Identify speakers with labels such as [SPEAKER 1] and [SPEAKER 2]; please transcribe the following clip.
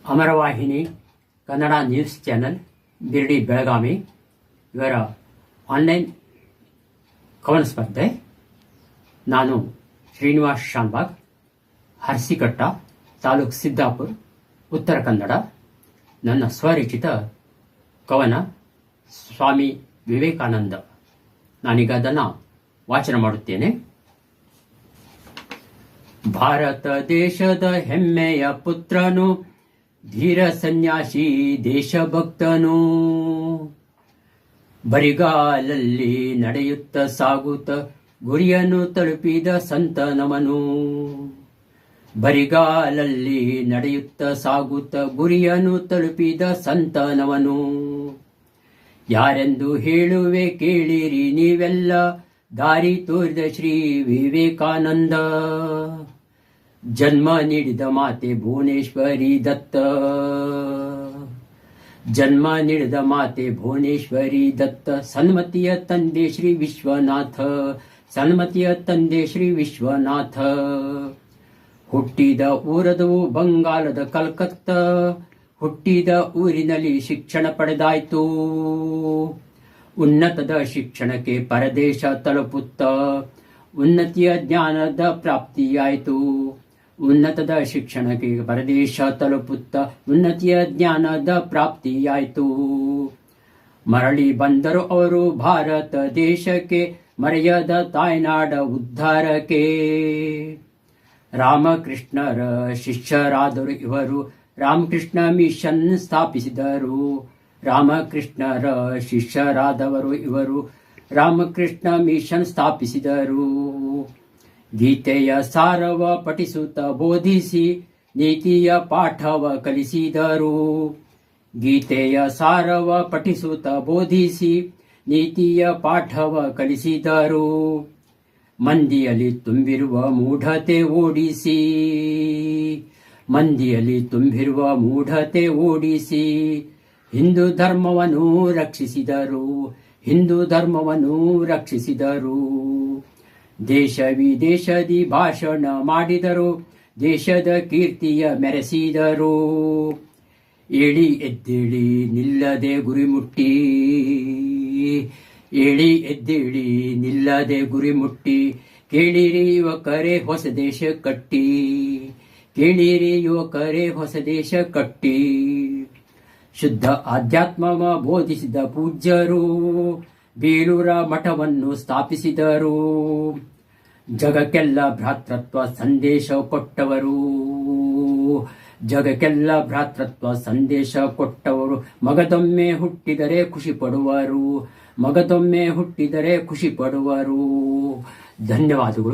[SPEAKER 1] ಅಮರವಾಹಿನಿ Kannada news channel ಬಿರ್ಡಿ Belagavi ಇವರ online ಕವನ ಸ್ಪರ್ಧೆ. ನಾನು ಶ್ರೀನಿವಾಸ್ ಶಾನ್ಭಾಗ್, ಹರ್ಸಿಕಟ್ಟ, ತಾಲೂಕು ಸಿದ್ದಾಪುರ, ಉತ್ತರ ಕನ್ನಡ. ನನ್ನ ಸ್ವರಚಿತ ಕವನ ಸ್ವಾಮಿ ವಿವೇಕಾನಂದ. ನಾನೀಗ ಅದನ್ನು ವಾಚನ ಮಾಡುತ್ತೇನೆ. ಭಾರತ ದೇಶದ ಹೆಮ್ಮೆಯ ಪುತ್ರನು, ಧೀರ ಸನ್ಯಾಸಿ ದೇಶಭಕ್ತನು, ಬರಿಗಾಲಲ್ಲಿ ನಡೆಯುತ್ತ ಸಾಗುತ್ತ ಗುರಿಯನ್ನು ತಲುಪಿದ ಸಂತನವನು. ಬರಿಗಾಲಲ್ಲಿ ನಡೆಯುತ್ತ ಸಾಗುತ್ತ ಗುರಿಯನ್ನು ತಲುಪಿದ ಸಂತನವನು. ಯಾರೆಂದು ಹೇಳುವೆ ಕೇಳಿರಿ ನೀವೆಲ್ಲ, ದಾರಿ ತೋರಿದ ಶ್ರೀ ವಿವೇಕಾನಂದ. ಜನ್ಮ ನೀಡಿದ ಮಾತೆ ಭುವನೇಶ್ವರಿ ದತ್ತ. ಜನ್ಮ ನೀಡಿದ ಮಾತೆ ಭುವನೇಶ್ವರಿ ದತ್ತ. ಸನ್ಮತಿಯ ತಂದೆ ಶ್ರೀ ವಿಶ್ವನಾಥ. ಸನ್ಮತಿಯ ತಂದೆ ಶ್ರೀ ವಿಶ್ವನಾಥ. ಹುಟ್ಟಿದ ಊರದವು ಬಂಗಾಲದ ಕಲ್ಕತ್ತಾ. ಹುಟ್ಟಿದ ಊರಿನಲ್ಲಿ ಶಿಕ್ಷಣ ಪಡೆದಾಯ್ತು. ಉನ್ನತದ ಶಿಕ್ಷಣಕ್ಕೆ ಪರದೇಶ ತಲುಪುತ್ತ ಉನ್ನತಿಯ ಜ್ಞಾನದ ಪ್ರಾಪ್ತಿಯಾಯಿತು. ಉನ್ನತದ ಶಿಕ್ಷಣಕ್ಕೆ ಪರದೇಶ ತಲುಪುತ್ತ ಉನ್ನತಿಯ ಜ್ಞಾನದ ಪ್ರಾಪ್ತಿಯಾಯಿತು. ಮರಳಿ ಬಂದರು ಅವರು ಭಾರತ ದೇಶಕ್ಕೆ, ಮರೆಯದ ತಾಯ್ನಾಡ ಉದ್ಧಾರಕ್ಕೆ. ರಾಮಕೃಷ್ಣರ ಶಿಷ್ಯರಾದರು ಇವರು, ರಾಮಕೃಷ್ಣ ಮಿಷನ್ ಸ್ಥಾಪಿಸಿದರು. ರಾಮಕೃಷ್ಣರ ಶಿಷ್ಯರಾದವರು ಇವರು, ರಾಮಕೃಷ್ಣ ಮಿಷನ್ ಸ್ಥಾಪಿಸಿದರು. ಗೀತೆಯ ಸಾರವ ಪಠಿಸುತ್ತ ಬೋಧಿಸಿ ನೀತಿಯ ಪಾಠವ ಕಲಿಸಿದರು. ಗೀತೆಯ ಸಾರವ ಪಠಿಸುತ್ತ ಬೋಧಿಸಿ ನೀತಿಯ ಪಾಠವ ಕಲಿಸಿದರು. ಮಂದಿಯಲ್ಲಿ ತುಂಬಿರುವ ಮೂಢತೆ ಓಡಿಸಿ, ಮಂದಿಯಲ್ಲಿ ತುಂಬಿರುವ ಮೂಢತೆ ಓಡಿಸಿ ಹಿಂದೂ ಧರ್ಮವನ್ನು ರಕ್ಷಿಸಿದರು. ಹಿಂದೂ ಧರ್ಮವನ್ನು ರಕ್ಷಿಸಿದರು. ದೇಶ ವಿದೇಶದಿ ಭಾಷಣ ಮಾಡಿದರು. ದೇಶದ ಕೀರ್ತಿಯ ಮೆರೆಸಿದರು. ಏಳಿ ಎದ್ದೇಳಿ ನಿಲ್ಲದೆ ಗುರಿ ಮುಟ್ಟಿ, ಏಳಿ ಎದ್ದೇಳಿ ನಿಲ್ಲದೆ ಗುರಿ ಮುಟ್ಟಿ, ಕೇಳಿರಿ ಯುವಕರೇ ಹೊಸ ದೇಶ ಕಟ್ಟಿ. ಕೇಳಿರಿ ಯುವಕರೇ ಹೊಸ ದೇಶ ಕಟ್ಟಿ. ಶುದ್ಧ ಆಧ್ಯಾತ್ಮವ ಬೋಧಿಸಿದ ಪೂಜ್ಯರು ಬೇಲೂರ ಮಠವನ್ನು ಸ್ಥಾಪಿಸಿದರು. ಜಗಕ್ಕೆಲ್ಲ ಭ್ರಾತೃತ್ವ ಸಂದೇಶ ಕೊಟ್ಟವರು. ಜಗಕ್ಕೆಲ್ಲ ಭ್ರಾತೃತ್ವ ಸಂದೇಶ ಕೊಟ್ಟವರು. ಮಗದೊಮ್ಮೆ ಹುಟ್ಟಿದರೆ ಖುಷಿ ಪಡುವರು. ಮಗದೊಮ್ಮೆ ಹುಟ್ಟಿದರೆ ಖುಷಿ ಪಡುವರು. ಧನ್ಯವಾದಗಳು.